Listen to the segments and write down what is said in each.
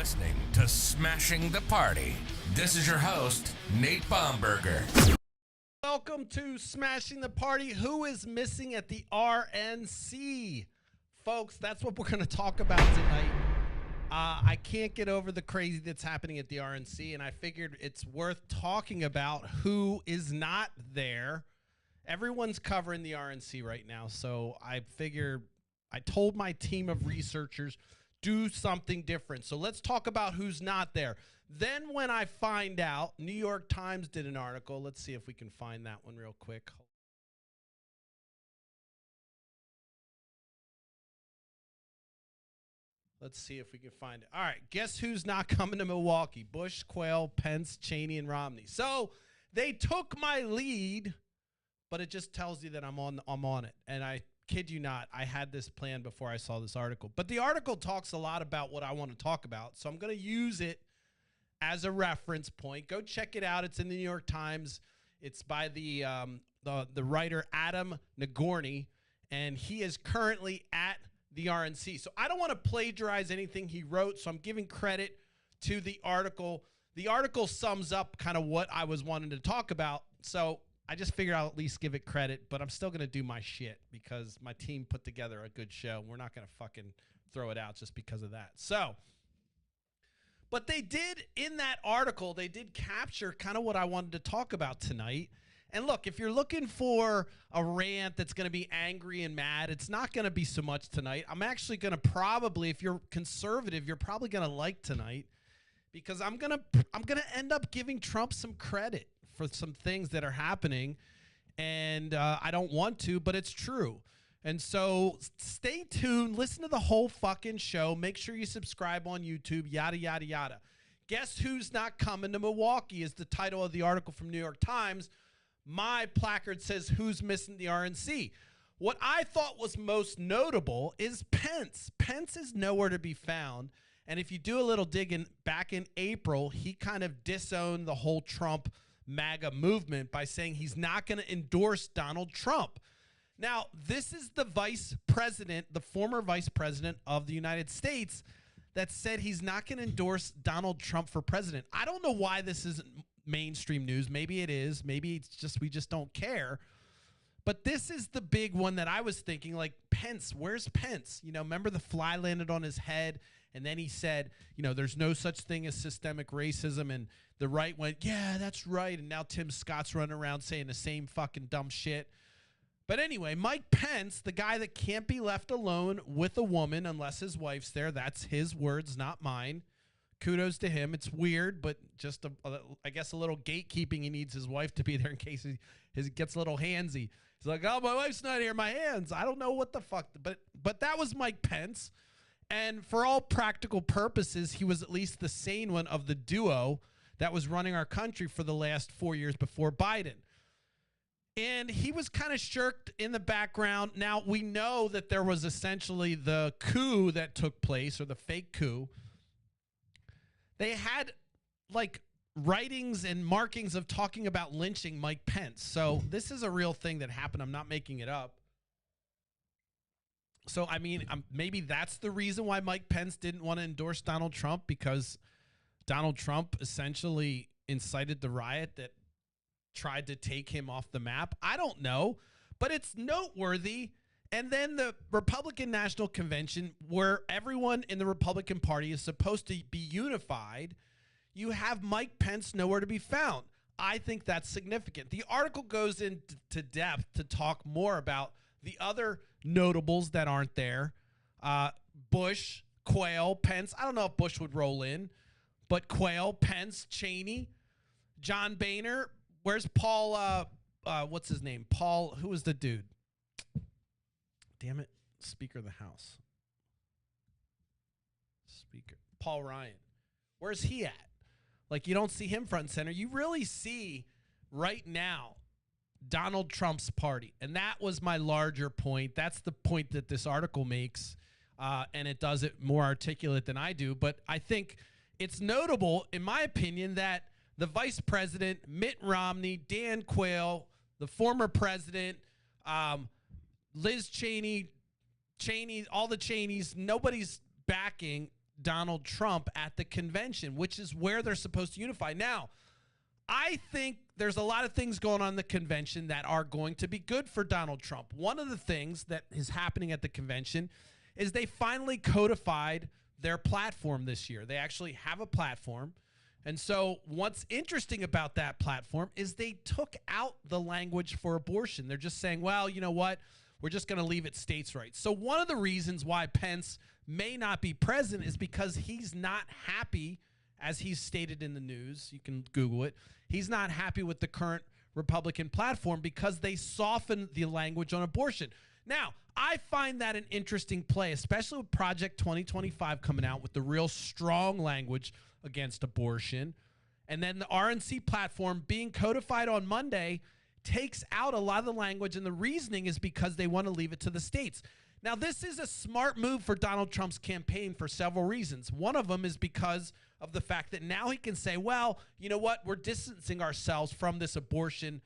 listening to Smashing the Party. This is your host, Nate Baumberger. Welcome to Smashing the Party. Who is missing at the RNC? Folks, that's what we're going to talk about tonight. I can't get over the crazy that's happening at the RNC, and I figured it's worth talking about who is not there. Everyone's covering the RNC right now, so I figured I told my team of researchers, do something different. So let's talk about who's not there. Then when I find out, New York Times did an article. Let's see if we can find that one real quick. Let's see if we can find it. All right, guess who's not coming to Milwaukee? Bush, Quayle, Pence, Cheney, and Romney. So they took my lead, but it just tells you that I'm on it. And I kid you not, I had this plan before I saw this article. But the article talks a lot about what I want to talk about, so I'm going to use it as a reference point. Go check it out. It's in the New York Times. It's by the writer Adam Nagorny, and he is currently at the RNC. So I don't want to plagiarize anything he wrote, so I'm giving credit to the article. The article sums up kind of what I was wanting to talk about, so I just figured I'll at least give it credit, but I'm still going to do my shit because my team put together a good show. We're not going to fucking throw it out just because of that. So, but they did, in that article, they did capture kind of what I wanted to talk about tonight. And look, if you're looking for a rant that's going to be angry and mad, it's not going to be so much tonight. I'm actually going to probably, if you're conservative, you're probably going to like tonight because I'm going to end up giving Trump some credit for some things that are happening, and I don't want to, but it's true. And so stay tuned, listen to the whole fucking show, make sure you subscribe on YouTube, yada, yada, yada. Guess who's not coming to Milwaukee is the title of the article from New York Times. My placard says, who's missing the RNC? What I thought was most notable is Pence. Pence is nowhere to be found. And if you do a little digging, back in April, he kind of disowned the whole Trump MAGA movement by saying he's not going to endorse Donald Trump. Now, this is the vice president, the former vice president of the United States, that said he's not going to endorse Donald Trump for president. I don't know why this isn't mainstream news. Maybe it is. Maybe it's just we just don't care. But this is the big one that I was thinking, like, Pence, where's Pence? You know, remember the fly landed on his head, and then he said, you know, there's no such thing as systemic racism, and the right went, yeah, that's right, and now Tim Scott's running around saying the same fucking dumb shit. But anyway, Mike Pence, the guy that can't be left alone with a woman unless his wife's there, that's his words, not mine. Kudos to him. It's weird, but just, I guess, a little gatekeeping. He needs his wife to be there in case he gets a little handsy. He's like, oh, my wife's not here, my hands. I don't know what the fuck. But that was Mike Pence. And for all practical purposes, he was at least the sane one of the duo that was running our country for the last 4 years before Biden. And he was kind of shirked in the background. Now, we know that there was essentially the coup that took place, or the fake coup. They had, like, writings and markings of talking about lynching Mike Pence. So this is a real thing that happened. I'm not making it up. So, I mean, maybe that's the reason why Mike Pence didn't want to endorse Donald Trump, because Donald Trump essentially incited the riot that tried to take him off the map. I don't know, but it's noteworthy. And then the Republican National Convention, where everyone in the Republican Party is supposed to be unified, you have Mike Pence nowhere to be found. I think that's significant. The article goes into depth to talk more about the other notables that aren't there. Bush, Quayle, Pence. I don't know if Bush would roll in, but Quayle, Pence, Cheney, John Boehner. Where's Paul? What's his name? Paul, who was the dude? Damn it. Speaker of the House. Speaker. Paul Ryan. Where's he at? Like, you don't see him front and center. You really see right now Donald Trump's party. And that was my larger point. That's the point that this article makes. And it does it more articulate than I do. But I think it's notable, in my opinion, that the vice president, Mitt Romney, Dan Quayle, the former president, Liz Cheney, all the Cheneys, nobody's backing Donald Trump at the convention, which is where they're supposed to unify. Now, I think there's a lot of things going on in the convention that are going to be good for Donald Trump. One of the things that is happening at the convention is they finally codified their platform this year. They actually have a platform. And so what's interesting about that platform is they took out the language for abortion. They're just saying, well, you know what? We're just going to leave it states' rights. So one of the reasons why Pence may not be present is because he's not happy, as he's stated in the news. You can Google it. He's not happy with the current Republican platform because they softened the language on abortion. Now, I find that an interesting play, especially with Project 2025 coming out with the real strong language against abortion. And then the RNC platform being codified on Monday takes out a lot of the language, and the reasoning is because they want to leave it to the states. Now, this is a smart move for Donald Trump's campaign for several reasons. One of them is because of the fact that now he can say, well, you know what? We're distancing ourselves from this abortion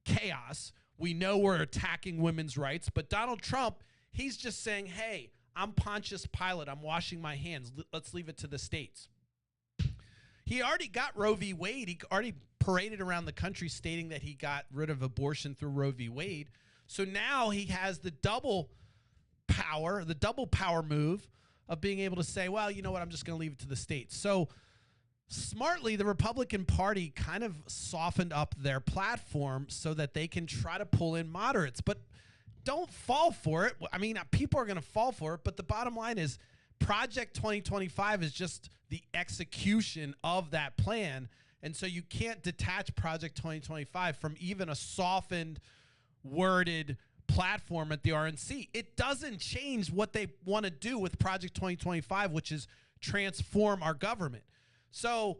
chaos. We know we're attacking women's rights, but Donald Trump, he's just saying, hey, I'm Pontius Pilate. I'm washing my hands. Let's leave it to the states. He already got Roe v. Wade. He already paraded around the country stating that he got rid of abortion through Roe v. Wade. So now he has the double power move of being able to say, well, you know what, I'm just going to leave it to the states. So smartly, the Republican Party kind of softened up their platform so that they can try to pull in moderates. But don't fall for it. I mean, people are going to fall for it, but the bottom line is Project 2025 is just the execution of that plan. And so you can't detach Project 2025 from even a softened, worded platform at the RNC. It doesn't change what they want to do with Project 2025, which is transform our government. So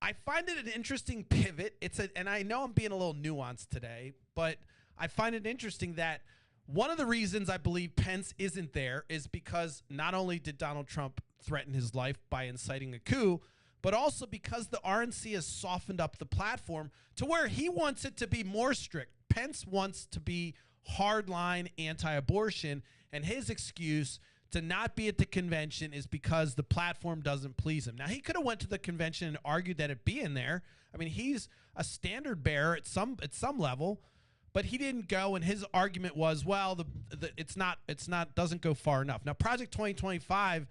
I find it an interesting pivot. And I know I'm being a little nuanced today, but I find it interesting that one of the reasons I believe Pence isn't there is because not only did Donald Trump threaten his life by inciting a coup, but also because the RNC has softened up the platform to where he wants it to be more strict. Pence wants to be hardline anti-abortion, and his excuse to not be at the convention is because the platform doesn't please him. Now, he could have went to the convention and argued that it be in there. I mean, he's a standard bearer at some level, but he didn't go, and his argument was, well, doesn't go far enough. Now, Project 2025,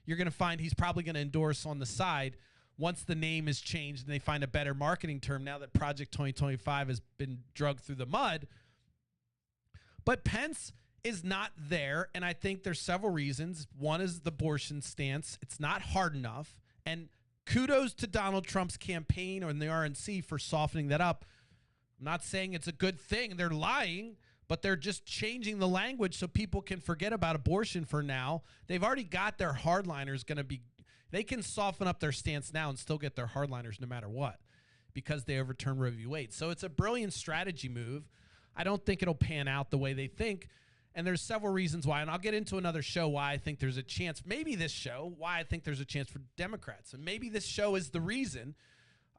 you're going to find he's probably going to endorse on the side once the name is changed and they find a better marketing term now that Project 2025 has been dragged through the mud. But Pence is not there, and I think there's several reasons. One is the abortion stance. It's not hard enough, and kudos to Donald Trump's campaign or the RNC for softening that up. I'm not saying it's a good thing. They're lying, but they're just changing the language so people can forget about abortion for now. They've already got their hardliners going to be – they can soften up their stance now and still get their hardliners no matter what because they overturned Roe v. Wade. So it's a brilliant strategy move. I don't think it'll pan out the way they think, and there's several reasons why, and I'll get into another show why I think there's a chance, maybe this show, why I think there's a chance for Democrats, and maybe this show is the reason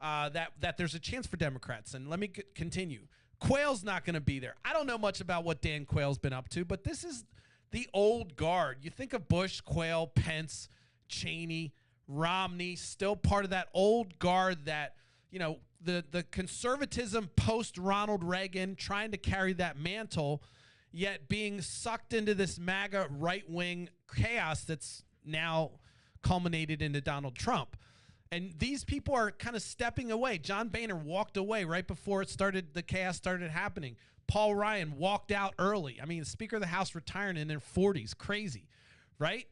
that there's a chance for Democrats. And let me continue. Quayle's not going to be there. I don't know much about what Dan Quayle's been up to, but this is the old guard. You think of Bush, Quayle, Pence, Cheney, Romney, still part of that old guard that, you know, the conservatism post-Ronald Reagan, trying to carry that mantle, yet being sucked into this MAGA right-wing chaos that's now culminated into Donald Trump. And these people are kind of stepping away. John Boehner walked away right before the chaos started happening. Paul Ryan walked out early. I mean, the Speaker of the House retiring in their 40s. Crazy, right?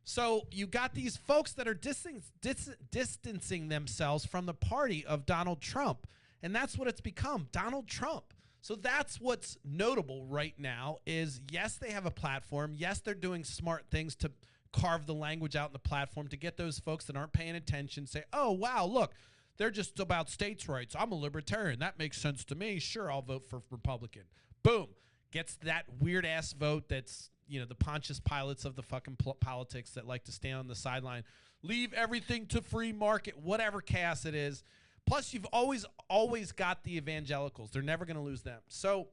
So you got these folks that are distancing themselves from the party of Donald Trump. And that's what it's become, Donald Trump. So that's what's notable right now is, yes, they have a platform. Yes, they're doing smart things to carve the language out in the platform to get those folks that aren't paying attention say, oh, wow, look, they're just about states' rights. I'm a libertarian. That makes sense to me. Sure, I'll vote for Republican. Boom. Gets that weird-ass vote that's, you know, the Pontius Pilates of the fucking politics that like to stand on the sideline, leave everything to free market, whatever chaos it is. Plus, you've always got the evangelicals. They're never going to lose them. So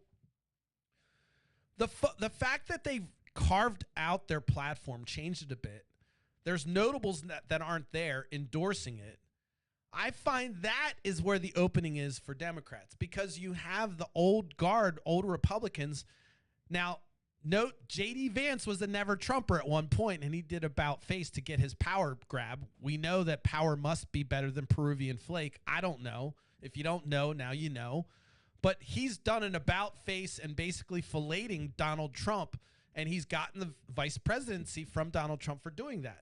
the fact that they've carved out their platform, changed it a bit, There's notables that aren't there endorsing it. I find that is where the opening is for Democrats, because you have the old guard, old Republicans. Now, note, JD Vance was a never Trumper at one point, and he did about face to get his power grab. We know that power must be better than Peruvian flake. I don't know. If you don't know, now you know. But he's done an about face and basically filleting Donald Trump, and he's gotten the vice presidency from Donald Trump for doing that.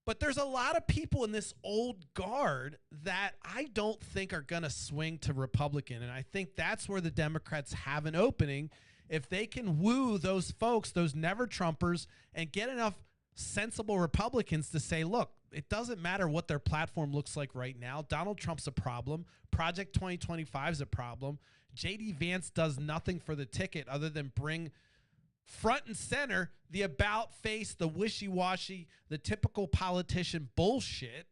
But there's a lot of people in this old guard that I don't think are going to swing to Republican. And I think that's where the Democrats have an opening. If they can woo those folks, those never Trumpers, and get enough sensible Republicans to say, look, it doesn't matter what their platform looks like right now. Donald Trump's a problem. Project 2025 is a problem. JD Vance does nothing for the ticket other than bring front and center the about face, the wishy-washy, the typical politician bullshit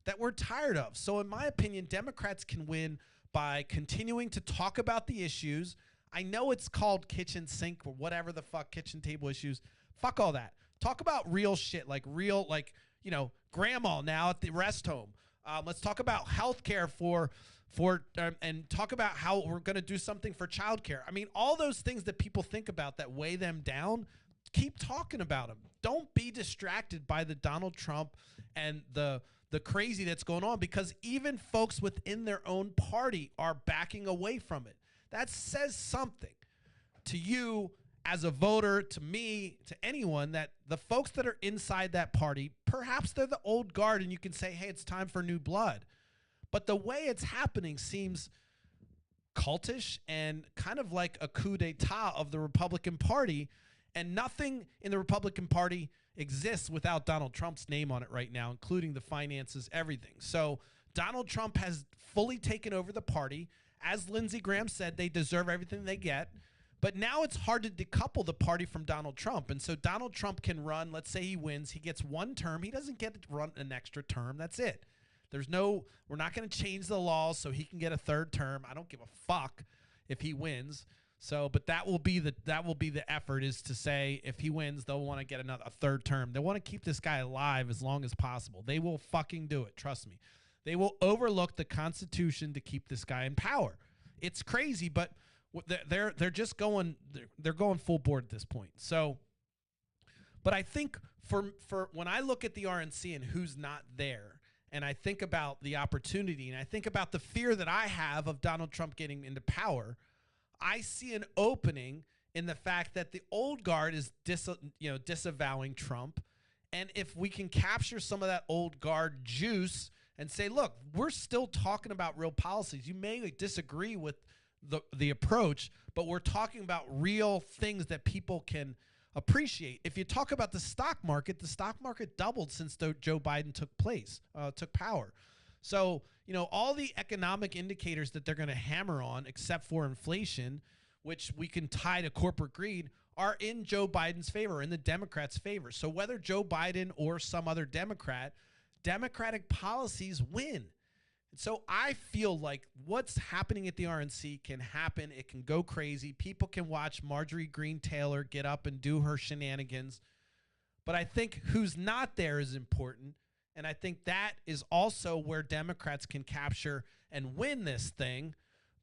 that we're tired of. So in my opinion, Democrats can win by continuing to talk about the issues. I know it's called kitchen sink or whatever the fuck, kitchen table issues. Fuck all that. Talk about real shit, like real, like, you know, grandma now at the rest home. Let's talk about healthcare and talk about how we're going to do something for childcare. I mean, all those things that people think about that weigh them down, keep talking about them. Don't be distracted by the Donald Trump and the crazy that's going on, because even folks within their own party are backing away from it. That says something to you as a voter, to me, to anyone, that the folks that are inside that party, perhaps they're the old guard and you can say, hey, it's time for new blood. But the way it's happening seems cultish and kind of like a coup d'etat of the Republican Party, and nothing in the Republican Party exists without Donald Trump's name on it right now, including the finances, everything. So Donald Trump has fully taken over the party. As Lindsey Graham said, they deserve everything they get. But now it's hard to decouple the party from Donald Trump. And so Donald Trump can run, let's say he wins, he gets one term. He doesn't get to run an extra term. That's it. We're not going to change the laws so he can get a third term. I don't give a fuck if he wins. So, but that will be the effort, is to say if he wins, they'll want to get a third term. They want to keep this guy alive as long as possible. They will fucking do it. Trust me. They will overlook the Constitution to keep this guy in power. It's crazy, but they're just going full board at this point. So, but I think for when I look at the RNC and who's not there, and I think about the opportunity, and I think about the fear that I have of Donald Trump getting into power, I see an opening in the fact that the old guard is disavowing Trump. And if we can capture some of that old guard juice and say, look, we're still talking about real policies. You may disagree with the approach, but we're talking about real things that people can appreciate. If you talk about the stock market doubled since Joe Biden took power. So, all the economic indicators that they're going to hammer on, except for inflation, which we can tie to corporate greed, are in Joe Biden's favor, in the Democrats' favor. So whether Joe Biden or some other Democrat, Democratic policies win. And so I feel like what's happening at the RNC can happen. It can go crazy. People can watch Marjorie Greene Taylor get up and do her shenanigans. But I think who's not there is important. And I think that is also where Democrats can capture and win this thing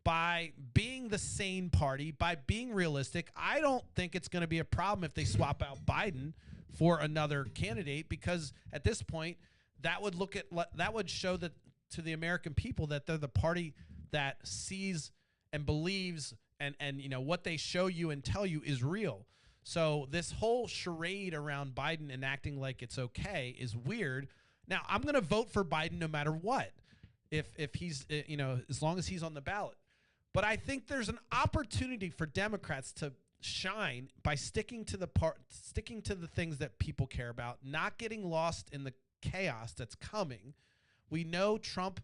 by being the sane party, by being realistic. I don't think it's going to be a problem if they swap out Biden for another candidate, because at this point, that would show that to the American people that they're the party that sees and believes and what they show you and tell you is real. So this whole charade around Biden and acting like it's okay is weird. Now, I'm going to vote for Biden no matter what, if he's, as long as he's on the ballot. But I think there's an opportunity for Democrats to shine by sticking to the things that people care about, not getting lost in the chaos that's coming. We know Trump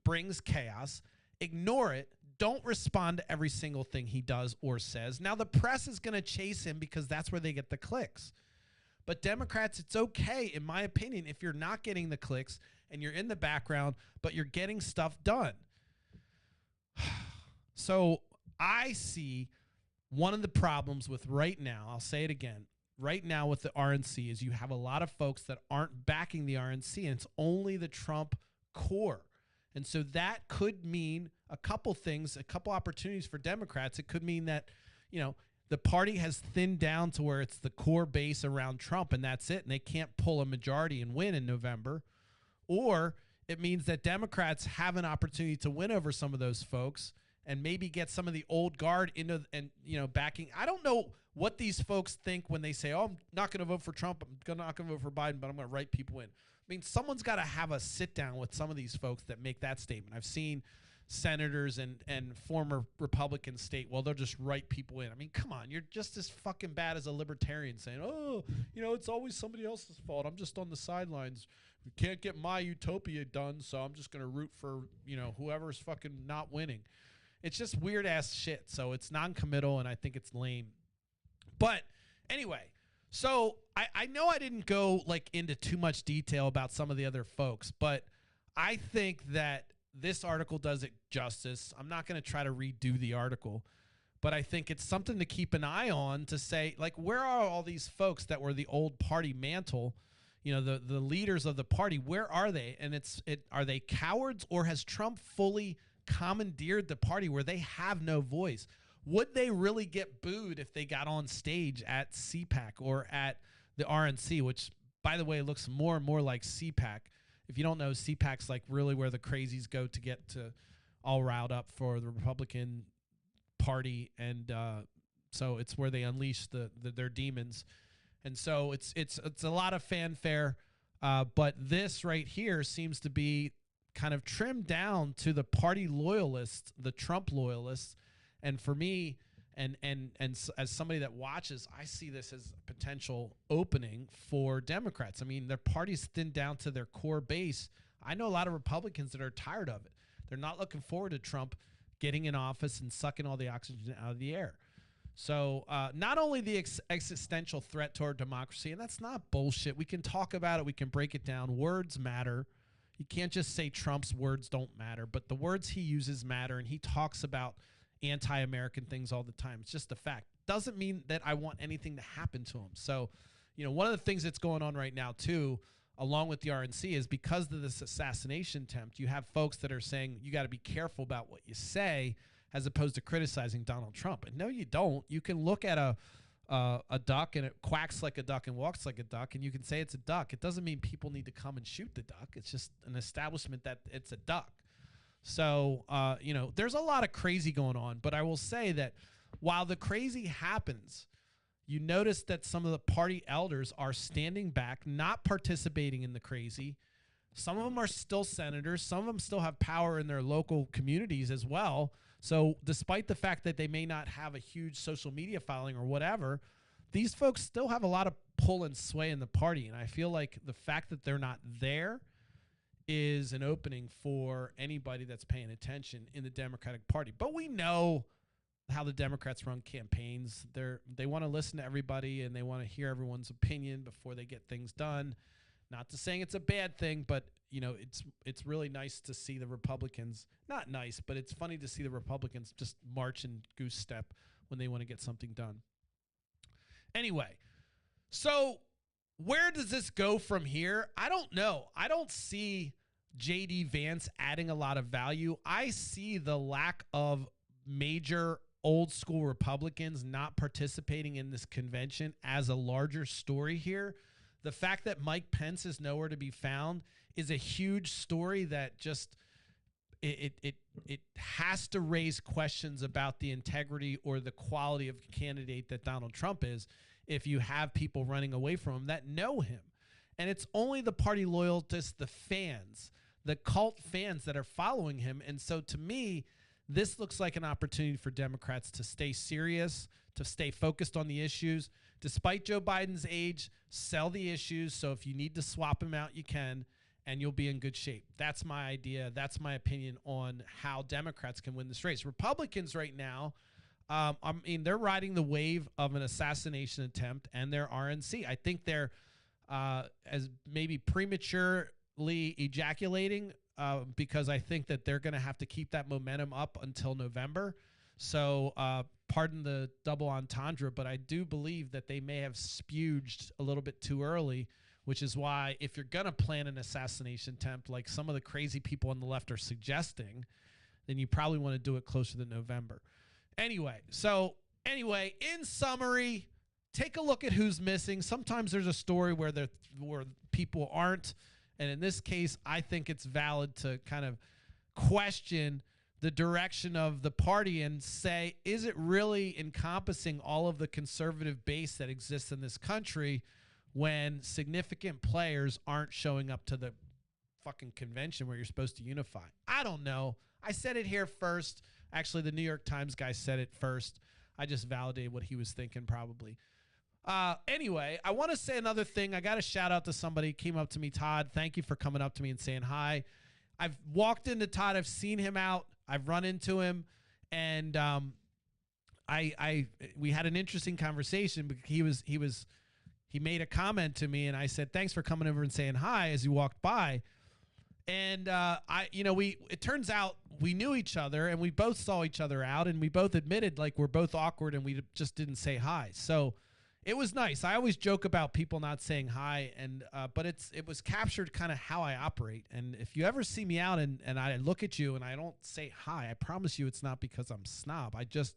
brings chaos. Ignore it. Don't respond to every single thing he does or says. Now, the press is going to chase him because that's where they get the clicks. But Democrats, it's okay, in my opinion, if you're not getting the clicks and you're in the background, but you're getting stuff done. So I see one of the problems with right now, I'll say it again, right now with the RNC is you have a lot of folks that aren't backing the RNC, and it's only the Trump core. And so that could mean a couple things, a couple opportunities for Democrats. It could mean that, the party has thinned down to where it's the core base around Trump and that's it, and they can't pull a majority and win in November. Or it means that Democrats have an opportunity to win over some of those folks and maybe get some of the old guard into backing. I don't know what these folks think when they say, "Oh, I'm not going to vote for Trump. I'm not going to vote for Biden, but I'm going to write people in." I mean, someone's got to have a sit down with some of these folks that make that statement. I've seen senators and former Republicans state, well, they'll just write people in. I mean, come on, you're just as fucking bad as a libertarian saying, "Oh, it's always somebody else's fault. I'm just on the sidelines. We can't get my utopia done, so I'm just going to root for, whoever's fucking not winning." It's just weird ass shit. So it's non-committal, and I think it's lame. But anyway, so I know I didn't go into too much detail about some of the other folks, but I think that this article does it justice. I'm not going to try to redo the article, but I think it's something to keep an eye on to say, where are all these folks that were the old party mantle, the leaders of the party? Where are they? And are they cowards, or has Trump fully commandeered the party where they have no voice? Would they really get booed if they got on stage at CPAC or at the RNC, which, by the way, looks more and more like CPAC? If you don't know, CPAC's really where the crazies go to get to all riled up for the Republican Party, and so it's where they unleash their demons. And so it's a lot of fanfare, but this right here seems to be kind of trimmed down to the party loyalists, the Trump loyalists. And for me, and as somebody that watches, I see this as a potential opening for Democrats. I mean, their party's thinned down to their core base. I know a lot of Republicans that are tired of it. They're not looking forward to Trump getting in office and sucking all the oxygen out of the air. So not only the existential threat toward democracy, and that's not bullshit. We can talk about it. We can break it down. Words matter. You can't just say Trump's words don't matter, but the words he uses matter, and he talks about anti-American things all the time. It's just a fact. Doesn't mean that I want anything to happen to him. So, one of the things that's going on right now, too, along with the RNC, is because of this assassination attempt, you have folks that are saying you got to be careful about what you say as opposed to criticizing Donald Trump. And no, you don't. You can look at a duck and it quacks like a duck and walks like a duck, and you can say it's a duck. It doesn't mean people need to come and shoot the duck. It's just an establishment that it's a duck. So, there's a lot of crazy going on, but I will say that while the crazy happens, you notice that some of the party elders are standing back, not participating in the crazy. Some of them are still senators. Some of them still have power in their local communities as well. So despite the fact that they may not have a huge social media following or whatever, these folks still have a lot of pull and sway in the party. And I feel like the fact that they're not there is an opening for anybody that's paying attention in the Democratic Party. But we know how the Democrats run campaigns. They want to listen to everybody, and they want to hear everyone's opinion before they get things done. Not to saying it's a bad thing, but it's really nice to see the Republicans. Not nice, but it's funny to see the Republicans just march in goose step when they want to get something done. Anyway, so where does this go from here? I don't know. I don't see JD Vance adding a lot of value. I see the lack of major old school Republicans not participating in this convention as a larger story here. The fact that Mike Pence is nowhere to be found is a huge story that just it has to raise questions about the integrity or the quality of candidate that Donald Trump is if you have people running away from him that know him. And it's only the party loyalists, the fans, the cult fans that are following him. And so to me, this looks like an opportunity for Democrats to stay serious, to stay focused on the issues. Despite Joe Biden's age, sell the issues. So if you need to swap him out, you can, and you'll be in good shape. That's my idea. That's my opinion on how Democrats can win this race. Republicans right now, they're riding the wave of an assassination attempt and their RNC. I think they're as maybe prematurely ejaculating because I think that they're going to have to keep that momentum up until November. So pardon the double entendre, but I do believe that they may have spuged a little bit too early, which is why if you're going to plan an assassination attempt like some of the crazy people on the left are suggesting, then you probably want to do it closer to November. Anyway, in summary, take a look at who's missing. Sometimes there's a story where people aren't, and in this case, I think it's valid to kind of question the direction of the party and say, is it really encompassing all of the conservative base that exists in this country when significant players aren't showing up to the fucking convention where you're supposed to unify? I don't know. I said it here first. Actually, the New York Times guy said it first. I just validated what he was thinking probably. Anyway, I want to say another thing. I got a shout out to somebody who came up to me. Todd, thank you for coming up to me and saying hi. I've walked into Todd. I've seen him out. I've run into him, and we had an interesting conversation. Because he made a comment to me, and I said thanks for coming over and saying hi as he walked by. And it turns out we knew each other, and we both saw each other out, and we both admitted like we're both awkward, and we just didn't say hi. So it was nice. I always joke about people not saying hi, and but it was captured kind of how I operate. And if you ever see me out and I look at you and I don't say hi, I promise you it's not because I'm snob. I just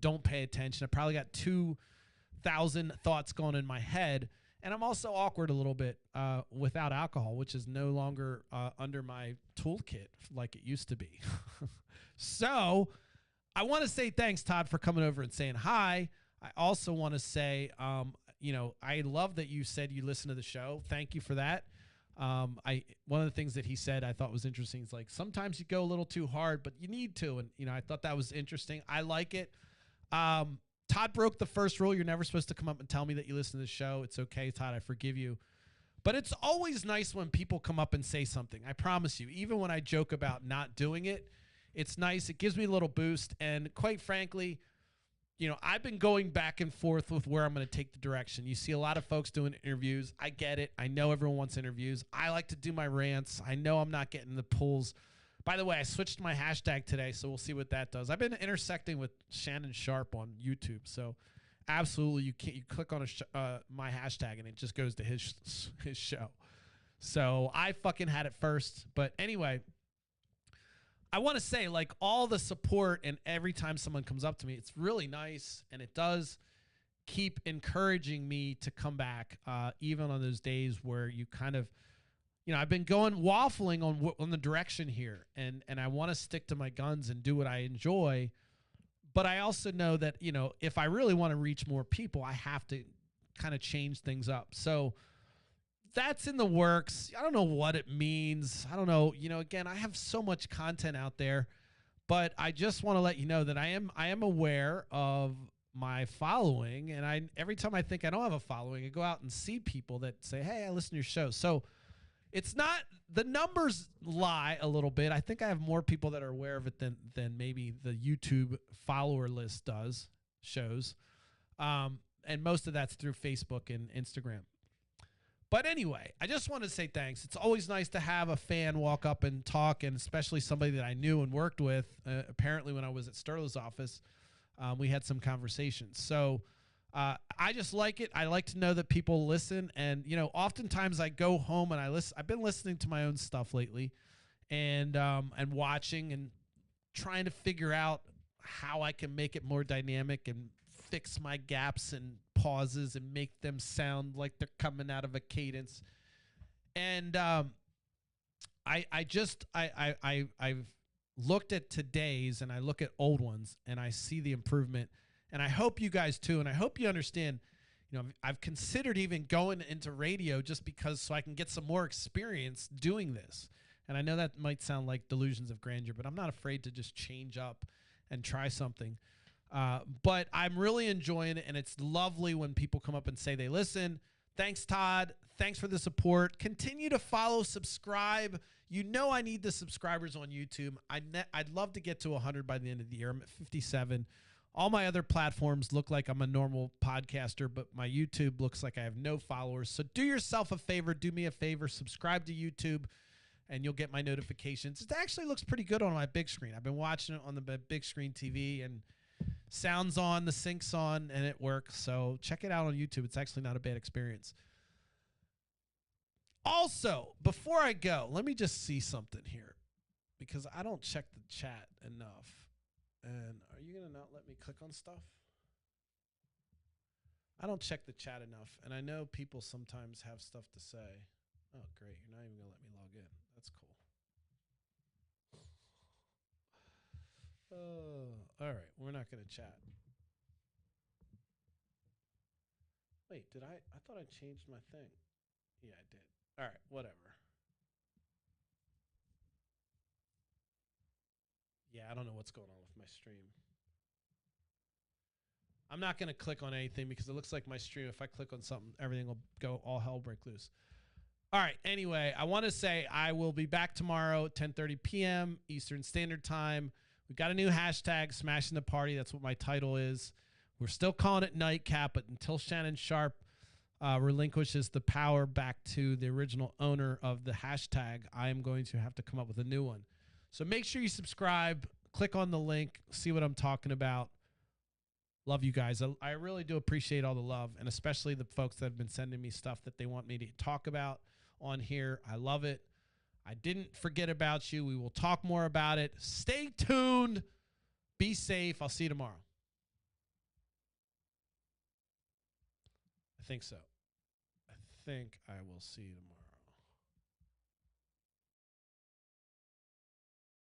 don't pay attention. I probably got 2,000 thoughts going in my head, and I'm also awkward a little bit without alcohol, which is no longer under my toolkit like it used to be. So I want to say thanks, Todd, for coming over and saying hi. I also want to say, I love that you said you listen to the show. Thank you for that. One of the things that he said I thought was interesting is like sometimes you go a little too hard, but you need to. And, I thought that was interesting. I like it. Todd broke the first rule. You're never supposed to come up and tell me that you listen to the show. It's okay, Todd. I forgive you. But it's always nice when people come up and say something. I promise you, even when I joke about not doing it, it's nice. It gives me a little boost. And quite frankly, I've been going back and forth with where I'm going to take the direction. You see a lot of folks doing interviews. I get it. I know everyone wants interviews. I like to do my rants. I know I'm not getting the pulls. By the way, I switched my hashtag today, so we'll see what that does. I've been intersecting with Shannon Sharp on YouTube, so absolutely you click on my hashtag and it just goes to his show. So I fucking had it first. But anyway, I want to say, like, all the support and every time someone comes up to me, it's really nice, and it does keep encouraging me to come back, even on those days where you kind of, I've been waffling on the direction here, and I want to stick to my guns and do what I enjoy, but I also know that, if I really want to reach more people, I have to kind of change things up. So that's in the works. I don't know what it means. I don't know. Again, I have so much content out there, but I just want to let you know that I am aware of my following. And every time I think I don't have a following, I go out and see people that say, hey, I listen to your show. So it's not, the numbers lie a little bit. I think I have more people that are aware of it than maybe the YouTube follower list shows. And most of that's through Facebook and Instagram. But anyway, I just want to say thanks. It's always nice to have a fan walk up and talk, and especially somebody that I knew and worked with. Apparently, when I was at Sterlow's office, we had some conversations. So I just like it. I like to know that people listen. And, oftentimes I go home and I listen. I've been listening to my own stuff lately and watching and trying to figure out how I can make it more dynamic and fix my gaps and pauses and make them sound like they're coming out of a cadence. And I've looked at today's and I look at old ones and I see the improvement, and I hope you guys too. And I hope you understand, I've considered even going into radio just because so I can get some more experience doing this. And I know that might sound like delusions of grandeur, but I'm not afraid to just change up and try something. But I'm really enjoying it, and it's lovely when people come up and say they listen. Thanks, Todd. Thanks for the support. Continue to follow, subscribe. I need the subscribers on YouTube. I'd love to get to 100 by the end of the year. I'm at 57. All my other platforms look like I'm a normal podcaster, but my YouTube looks like I have no followers. So do yourself a favor. Do me a favor. Subscribe to YouTube, and you'll get my notifications. It actually looks pretty good on my big screen. I've been watching it on the big screen TV, and Sound's on, the sync's on, and it works. So check it out on YouTube. It's actually not a bad experience. Also, before I go, let me just see something here because I don't check the chat enough. And are you going to not let me click on stuff? I don't check the chat enough, and I know people sometimes have stuff to say. Oh, great. You're not even going to let me log in. That's cool. All right. We're not going to chat. Wait, did I thought I changed my thing. Yeah, I did. All right, whatever. Yeah, I don't know what's going on with my stream. I'm not going to click on anything because it looks like my stream, if I click on something, everything will go, all hell break loose. All right, anyway, I want to say I will be back tomorrow at 10:30 p.m. Eastern Standard Time. We've got a new hashtag, Smashing the Party. That's what my title is. We're still calling it Nightcap, but until Shannon Sharp relinquishes the power back to the original owner of the hashtag, I am going to have to come up with a new one. So make sure you subscribe, click on the link, see what I'm talking about. Love you guys. I really do appreciate all the love, and especially the folks that have been sending me stuff that they want me to talk about on here. I love it. I didn't forget about you. We will talk more about it. Stay tuned. Be safe. I'll see you tomorrow. I think so. I think I will see you tomorrow.